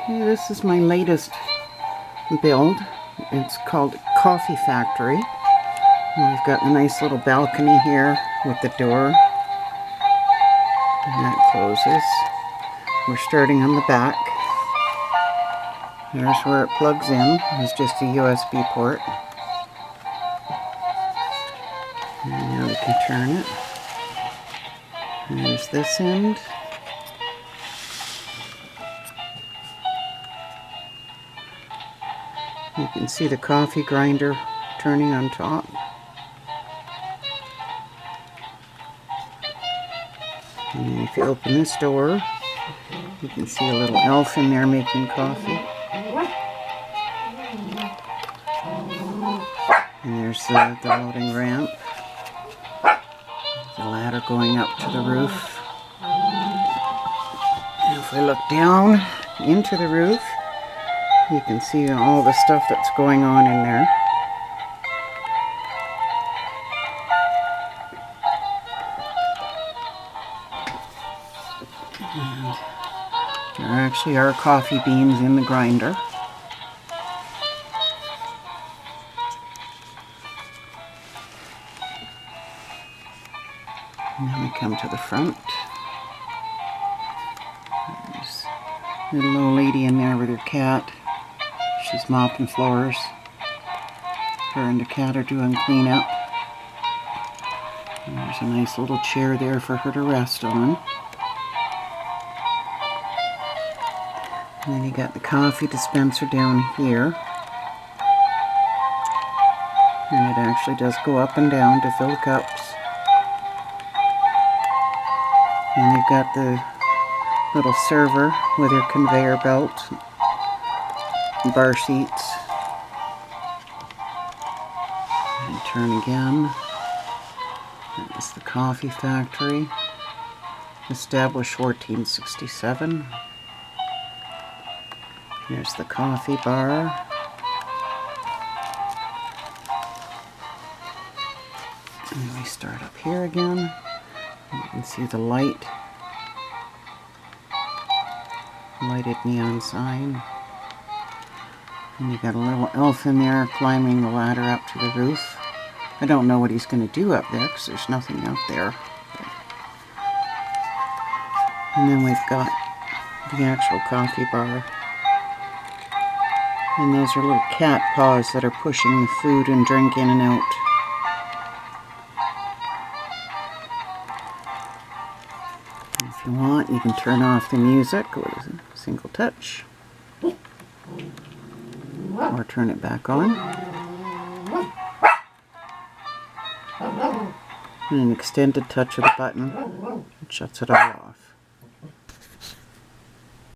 Okay, this is my latest build. It's called Coffee Factory. And we've got a nice little balcony here with the door. And that closes. We're starting on the back. There's where it plugs in. It's just a USB port. And now we can turn it. There's this end. You can see the coffee grinder turning on top. And then if you open this door, you can see a little elf in there making coffee. And there's the loading ramp. The ladder going up to the roof. And if we look down into the roof, you can see all the stuff that's going on in there. And there actually are coffee beans in the grinder. And then we come to the front. There's a little old lady in there with her cat. She's mopping floors. Her and the cat are doing cleanup. And there's a nice little chair there for her to rest on. And then you got the coffee dispenser down here. And it actually does go up and down to fill the cups. And you've got the little server with her conveyor belt, bar seats. And turn again. That's the Coffee Factory. Established 1467. Here's the coffee bar. And we start up here again. You can see the lighted neon sign. And you got a little elf in there climbing the ladder up to the roof. I don't know what he's going to do up there because there's nothing out there. And then we've got the actual coffee bar. And those are little cat paws that are pushing the food and drink in and out. And if you want, you can turn off the music with a single touch. Or turn it back on. And an extended touch of the button, it shuts it all off.